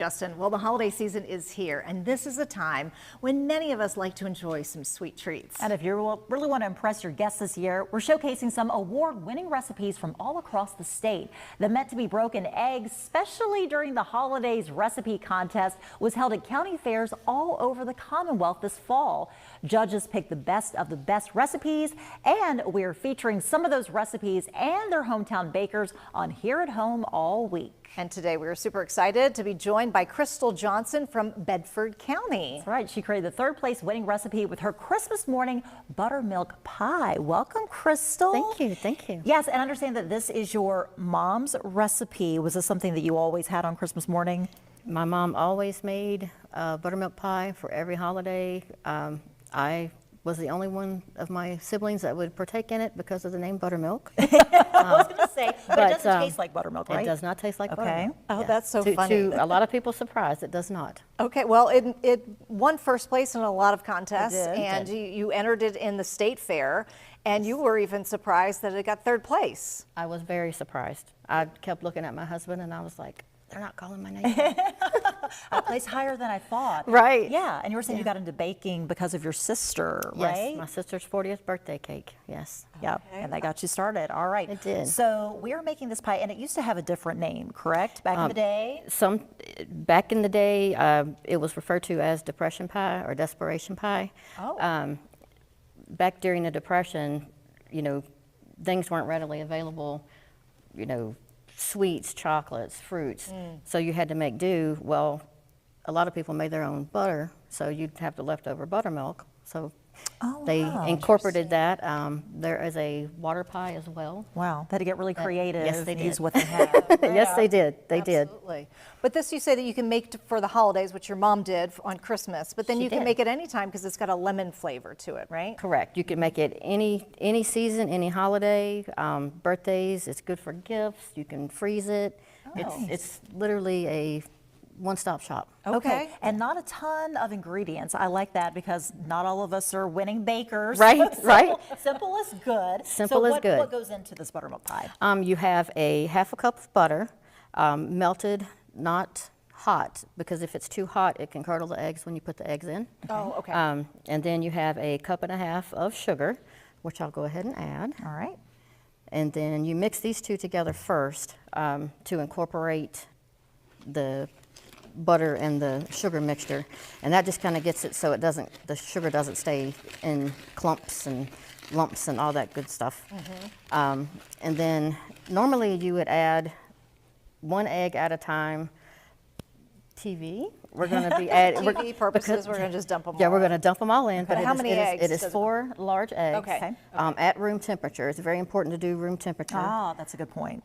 Justin, well, the holiday season is here, and this is a time when many of us like to enjoy some sweet treats. And if you really want to impress your guests this year, we're showcasing some award-winning recipes from all across the state. The Meant to Be Broken Egg, especially during the holidays recipe contest, was held at county fairs all over the Commonwealth this fall. Judges picked the best of the best recipes, and we're featuring some of those recipes and their hometown bakers on Here at Home all week. And today we are super excited to be joined by Crystal Johnson from Bedford County. That's right. She created the third place winning recipe with her Christmas morning buttermilk pie. Welcome, Crystal. Thank you. Thank you. Yes, and I understand that this is your mom's recipe. Was this something that you always had on Christmas morning? My mom always made buttermilk pie for every holiday. I was the only one of my siblings that would partake in it because of the name Buttermilk. I was going to say, but it doesn't taste like buttermilk, right? It does not taste like buttermilk. Oh, that's so funny. To a lot of people's surprise, it does not. Okay, well, it won first place in a lot of contests, It did. and you entered it in the state fair, and you were even surprised that it got third place. I was very surprised. I kept looking at my husband and I was like, they're not calling my name. A place higher than I thought. Right. Yeah, and you were saying you got into baking because of your sister, right? Yes, my sister's 40th birthday cake, yes. Yeah, and that got you started. All right. It did. So we are making this pie, and it used to have a different name, correct? Back in the day? Back in the day, it was referred to as depression pie or desperation pie. Oh. Back during the Depression, you know, things weren't readily available, you know, sweets, chocolates, fruits. So you had to make do. Well, a lot of people made their own butter, so you'd have the leftover buttermilk. So they incorporated that. There is a water pie as well. Wow, they had to get really creative. Yes, they did. Use what they had. Yes, they did. They did. Absolutely. But this you say that you can make for the holidays, which your mom did on Christmas, but then She you can did. make it anytime because it's got a lemon flavor to it, right? Correct. You can make it any season, any holiday, birthdays. It's good for gifts. You can freeze it. It's literally a one-stop shop. Okay. And not a ton of ingredients. I like that because not all of us are winning bakers. Right, right. Simple is good. Simple is good. What goes into this buttermilk pie? You have a half a cup of butter, melted, not hot, because if it's too hot, it can curdle the eggs when you put the eggs in. Oh, okay. And then you have a cup and a half of sugar, which I'll go ahead and add. All right. And then you mix these two together first to incorporate the butter and the sugar mixture, and that just kind of gets it so the sugar doesn't stay in clumps and lumps and all that good stuff. And then normally you would add one egg at a time. We're going to be adding TV purposes, we're going to just dump them all. Yeah, we're going to dump them all in. But how many eggs It is does it- 4 large eggs. Okay. At room temperature. It's very important to do room temperature. Ah, that's a good point.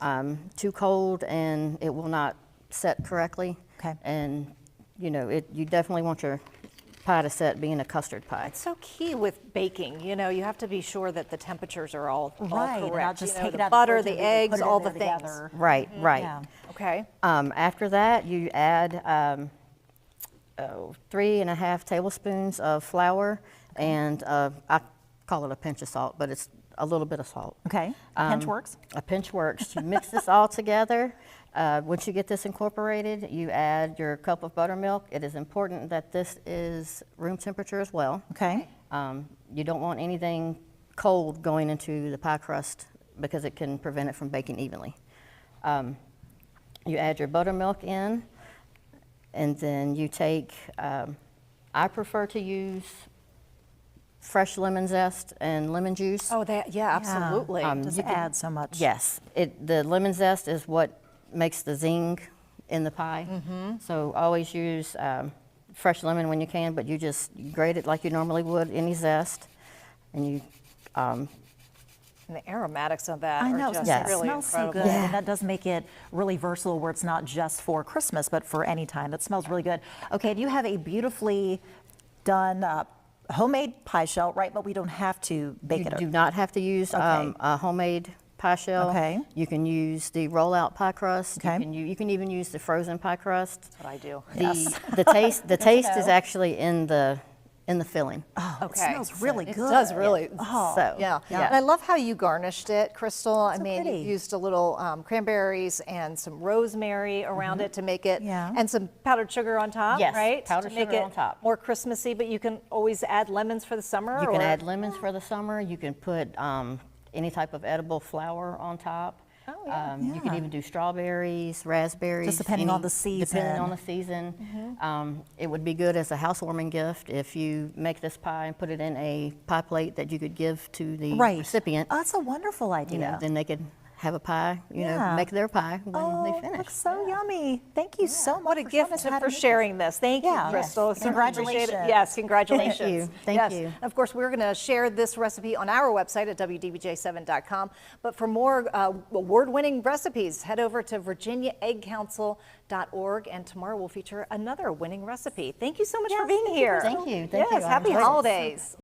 Too cold and it will not set correctly. Okay. And you know, you definitely want your pie to set being a custard pie. It's so key with baking. You know, you have to be sure that the temperatures are all Right, and correct. not just You know, take it the out of butter, fridge the and eggs, put it all in the there things. together. Right, right. Yeah. Okay. After that, you add 3.5 tablespoons of flour, and I call it a pinch of salt, but it's a little bit of salt. Okay. A pinch works. A pinch works. You mix this all together. Once you get this incorporated, you add your cup of buttermilk. It is important that this is room temperature as well. Okay. You don't want anything cold going into the pie crust because it can prevent it from baking evenly. You add your buttermilk in, and then you take, I prefer to use fresh lemon zest and lemon juice. Oh, yeah, absolutely. Does it add so much? Yes, the lemon zest is what makes the zing in the pie. So always use fresh lemon when you can, but you just grate it like you normally would any zest, and you. And the aromatics of that I are know, just it really smells so incredible. good. And that does make it really versatile where it's not just for Christmas, but for any time. That smells really good. Okay, you have a beautifully done homemade pie shell, right? But we don't have to bake You it. do not have to use a homemade pie shell. Okay. You can use the rollout pie crust. Okay. You can even use the frozen pie crust. That's what I do. The taste is actually in the in the filling. Oh, it Okay. smells really It good. does really. So, Yeah. yeah. And I love how you garnished it, Crystal. I mean, pretty. you used a little cranberries and some rosemary around it to make it, Yeah. and some powdered sugar on top, Yes, right? powdered to make sugar it on top. more Christmassy, but you can always add lemons for the summer. You can or- add lemons for the summer. You can put any type of edible flour on top. Oh, yeah. You can even do strawberries, raspberries. Just depending on the season. Depending on the season. It would be good as a housewarming gift if you make this pie and put it in a pie plate that you could give to the Right. recipient. Oh, that's a wonderful idea. You know, then they could have a pie, Yeah. make their pie when Oh, they it finish. looks so yummy. Thank you so much. What a for showing gift us how to for make this. sharing this. Thank Yeah. you, Crystal. Yes. Certainly appreciate it. Congratulations. Yes, congratulations. Thank you. Thank Yes. you. Of course, we're going to share this recipe on our website at WDBJ7.com. But for more award-winning recipes, head over to virginiaeggcouncil.org. And tomorrow we'll feature another winning recipe. Thank you so much for being here. Thank you. Thank you. Yes, I happy enjoyed it. holidays.